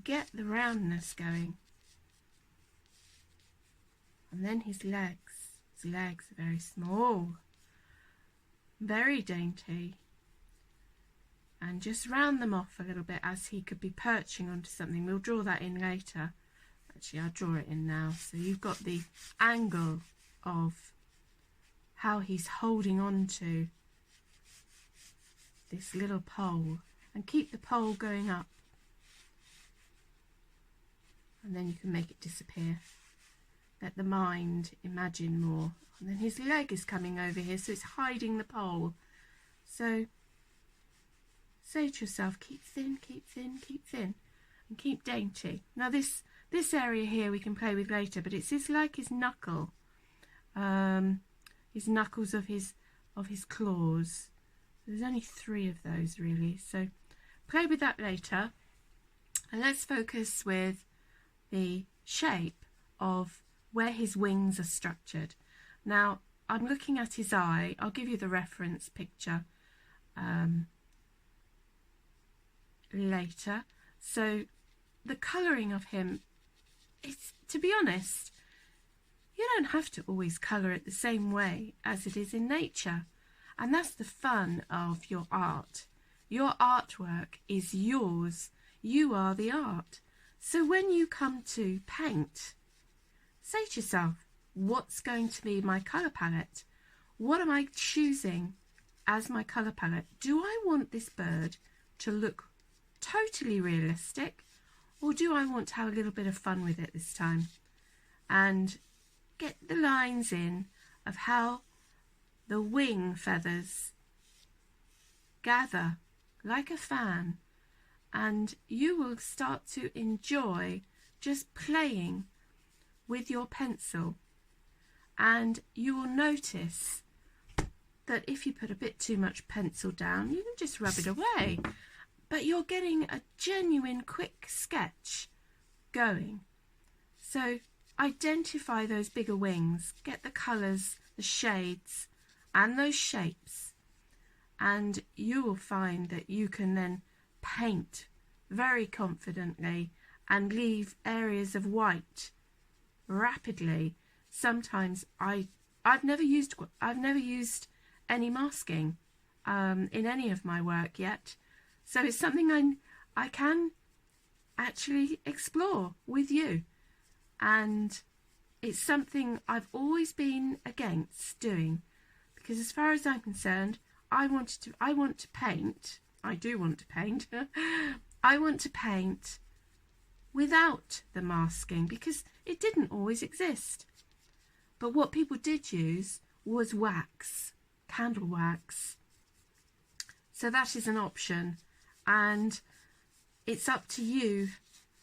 get the roundness going. And then his legs. His legs are very small, very dainty. And just round them off a little bit as he could be perching onto something. We'll draw that in later. Actually, I'll draw it in now. So you've got the angle of how he's holding on to this little pole. And keep the pole going up. And then you can make it disappear. Let the mind imagine more. And then his leg is coming over here, so it's hiding the pole. So say to yourself, keep thin, keep thin, keep thin, and keep dainty. Now this area here we can play with later, but it's like his knuckle, his knuckles of his claws. There's only 3 of those really, so play with that later. And let's focus with the shape of where his wings are structured. Now I'm looking at his eye. I'll give you the reference picture later. So the colouring of him, it's, to be honest, you don't have to always colour it the same way as it is in nature. And that's the fun of your art. Your artwork is yours. You are the art. So when you come to paint, say to yourself, what's going to be my colour palette? What am I choosing as my colour palette? Do I want this bird to look totally realistic, or do I want to have a little bit of fun with it this time and get the lines in of how the wing feathers gather like a fan, and you will start to enjoy just playing with your pencil. And you will notice that if you put a bit too much pencil down, you can just rub it away, but you're getting a genuine quick sketch going. So identify those bigger wings, get the colours, the shades and those shapes, and you will find that you can then paint very confidently and leave areas of white rapidly. Sometimes I've never used any masking in any of my work yet, so it's something I can actually explore with you, and it's something I've always been against doing, because as far as I'm concerned, I want to paint. I do want to paint. I want to paint without the masking, because it didn't always exist. But what people did use was wax, candle wax. So that is an option, and it's up to you.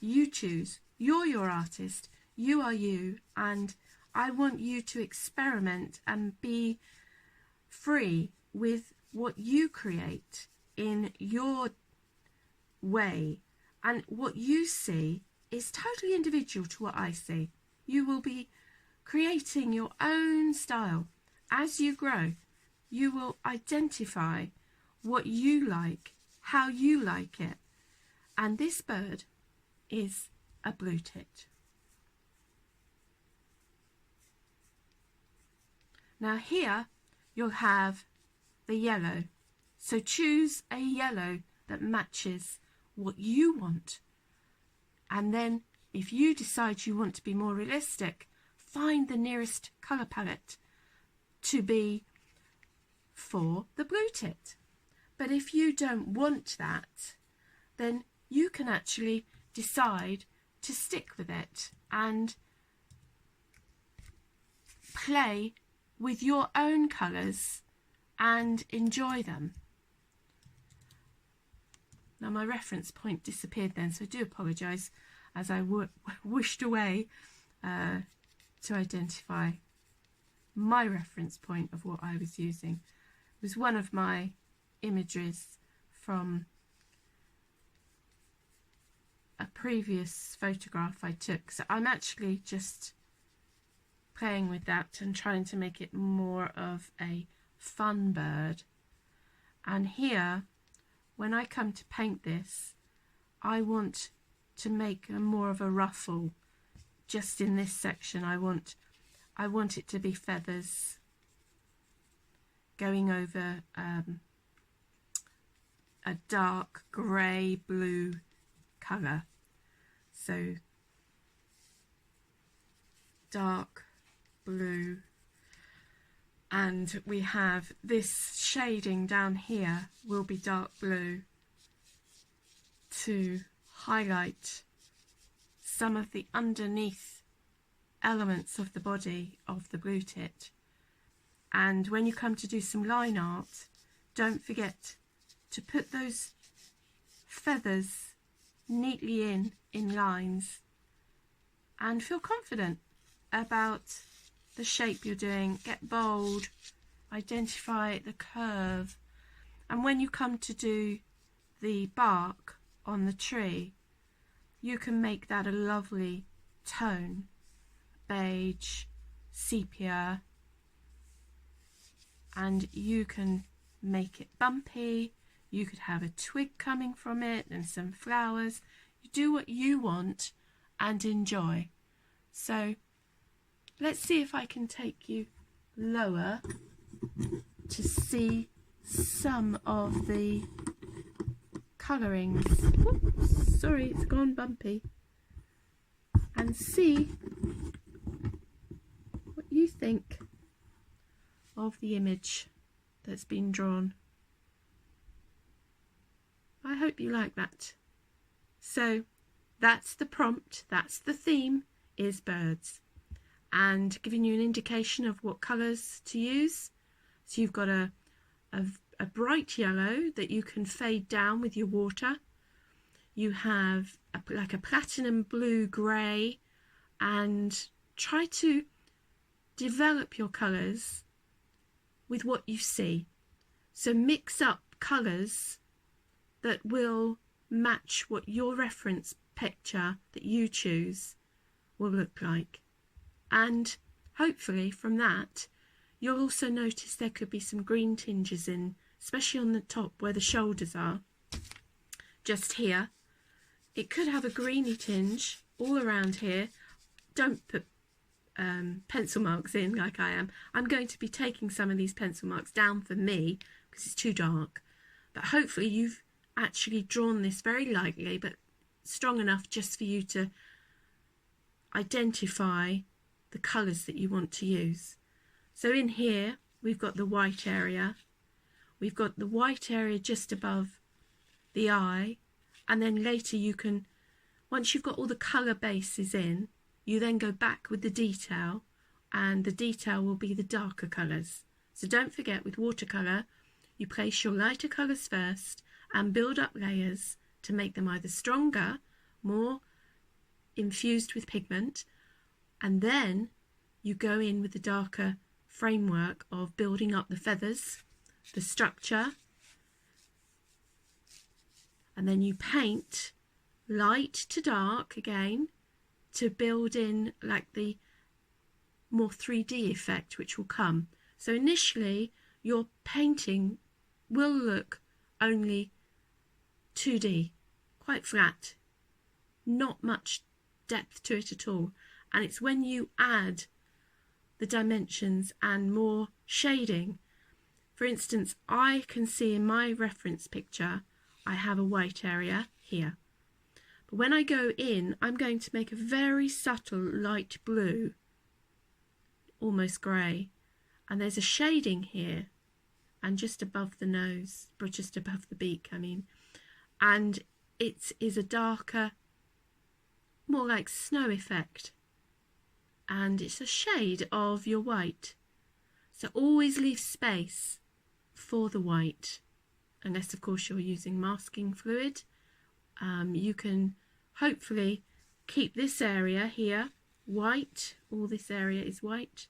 You choose. You're your artist. You are you, and I want you to experiment and be free with what you create in your way, and what you see is totally individual to what I see. You will be creating your own style. As you grow, you will identify what you like, how you like it, and this bird is a blue tit. Now here you'll have the yellow, so choose a yellow that matches what you want, and then if you decide you want to be more realistic, find the nearest colour palette to be for the blue tit. But if you don't want that, then you can actually decide to stick with it and play with your own colours and enjoy them. Now my reference point disappeared then, so I do apologise, as I whooshed away to identify my reference point of what I was using. It was one of my images from a previous photograph I took, so I'm actually just playing with that and trying to make it more of a fun bird. And here, when I come to paint this, I want to make more of a ruffle. Just in this section I want it to be feathers going over a dark grey blue colour. So dark blue, and we have this shading down here will be dark blue to highlight some of the underneath elements of the body of the blue tit. And when you come to do some line art, don't forget to put those feathers neatly in lines and feel confident about the shape you're doing. Get bold, identify the curve, and when you come to do the bark on the tree, you can make that a lovely tone, beige, sepia, and you can make it bumpy. You could have a twig coming from it and some flowers. You do what you want and enjoy. So let's see if I can take you lower to see some of the colourings. Oops, sorry, it's gone bumpy. And see what you think of the image that's been drawn. I hope you like that. So that's the prompt, that's the theme, is birds, and giving you an indication of what colours to use. So you've got a bright yellow that you can fade down with your water. You have like a platinum blue grey, and try to develop your colours with what you see. So mix up colours that will match what your reference picture that you choose will look like. And hopefully from that you'll also notice there could be some green tinges in, especially on the top where the shoulders are, just here. It could have a greeny tinge all around here. Don't put pencil marks in like I am. I'm going to be taking some of these pencil marks down for me because it's too dark, but hopefully you've actually drawn this very lightly but strong enough just for you to identify the colours that you want to use. So in here we've got the white area, we've got the white area just above the eye, and then later you can, once you've got all the colour bases in, you then go back with the detail, and the detail will be the darker colours. So don't forget, with watercolour you place your lighter colours first and build up layers to make them either stronger, more infused with pigment, and then you go in with the darker framework of building up the feathers, the structure, and then you paint light to dark again to build in like the more 3D effect which will come. So initially your painting will look only 2D, quite flat, not much depth to it at all. And it's when you add the dimensions and more shading. For instance, I can see in my reference picture I have a white area here, but when I go in I'm going to make a very subtle light blue, almost grey, and there's a shading here and just above the nose, or just above the beak I mean, and it is a darker, more like snow effect, and it's a shade of your white. So always leave space for the white, unless of course you're using masking fluid. You can hopefully keep this area here white, all this area is white.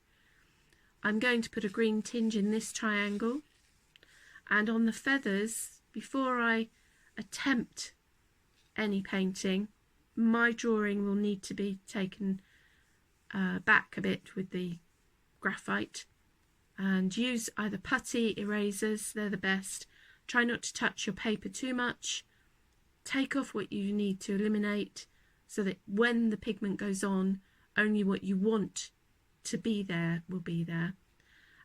I'm going to put a green tinge in this triangle, and on the feathers, before I attempt any painting, my drawing will need to be taken back a bit with the graphite, and use either putty erasers, they're the best. Try not to touch your paper too much, take off what you need to eliminate, so that when the pigment goes on, only what you want to be there will be there.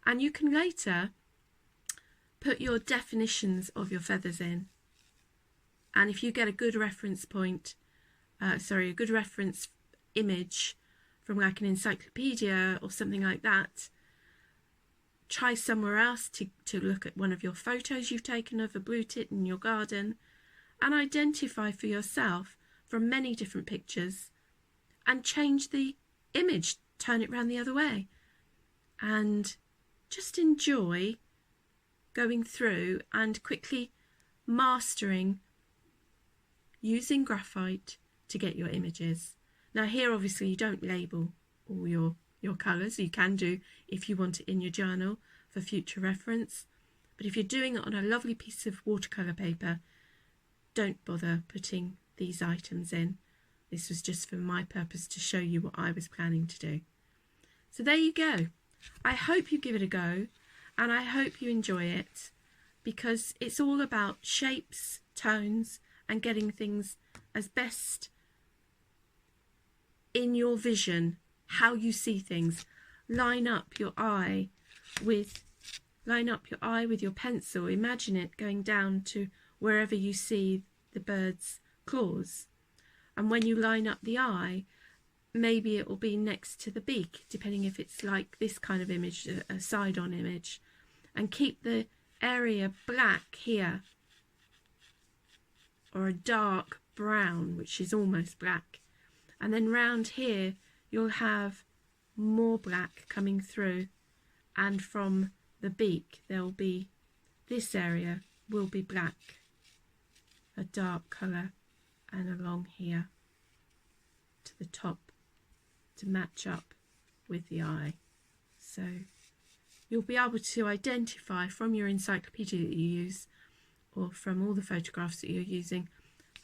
And you can later put your definitions of your feathers in. And if you get a good reference point, a good reference image from like an encyclopedia or something like that, try somewhere else to look at one of your photos you've taken of a blue tit in your garden and identify for yourself from many different pictures and change the image, turn it around the other way, and just enjoy going through and quickly mastering using graphite to get your images. Now here obviously you don't label all your colours. You can do if you want it in your journal for future reference, but if you're doing it on a lovely piece of watercolour paper, don't bother putting these items in. This was just for my purpose to show you what I was planning to do. So there you go. I hope you give it a go and I hope you enjoy it, because it's all about shapes, tones and getting things as best in your vision, how you see things. Line up your eye with your pencil. Imagine it going down to wherever you see the bird's claws. And when you line up the eye, maybe it will be next to the beak, depending if it's like this kind of image, a side-on image. And keep the area black here, or a dark brown, which is almost black. And then round here, you'll have more black coming through. And from the beak, there'll be, this area will be black, a dark colour, and along here to the top to match up with the eye. So you'll be able to identify from your encyclopedia that you use, or from all the photographs that you're using,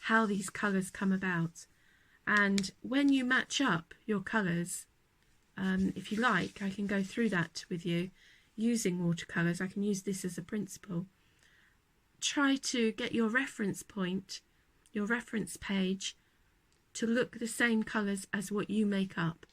how these colours come about. And when you match up your colours, if you like, I can go through that with you using watercolours. I can use this as a principle. Try to get your reference point, your reference page, to look the same colours as what you make up.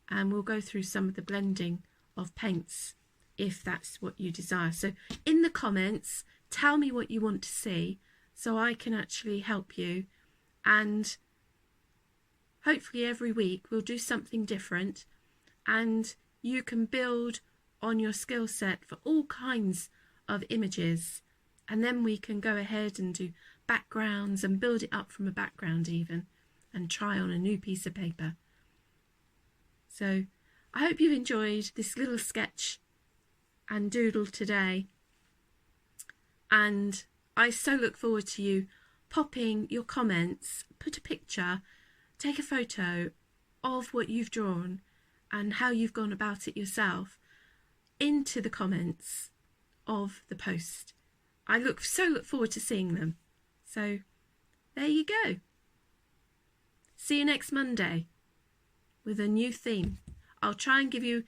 And we'll go through some of the blending of paints if that's what you desire. So in the comments, tell me what you want to see so I can actually help you. And hopefully every week we'll do something different and you can build on your skill set for all kinds of images. And then we can go ahead and do backgrounds and build it up from a background even, and try on a new piece of paper. So I hope you've enjoyed this little sketch and doodle today, and I so look forward to you popping your comments, put a picture, take a photo of what you've drawn and how you've gone about it yourself into the comments of the post. I look forward to seeing them. So there you go. See you next Monday with a new theme. I'll try and give you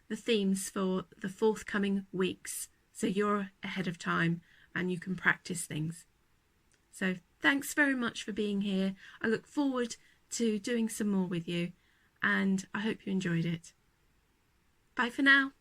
the themes for the forthcoming weeks so you're ahead of time and you can practice things. So thanks very much for being here. I look forward to doing some more with you and I hope you enjoyed it. Bye for now.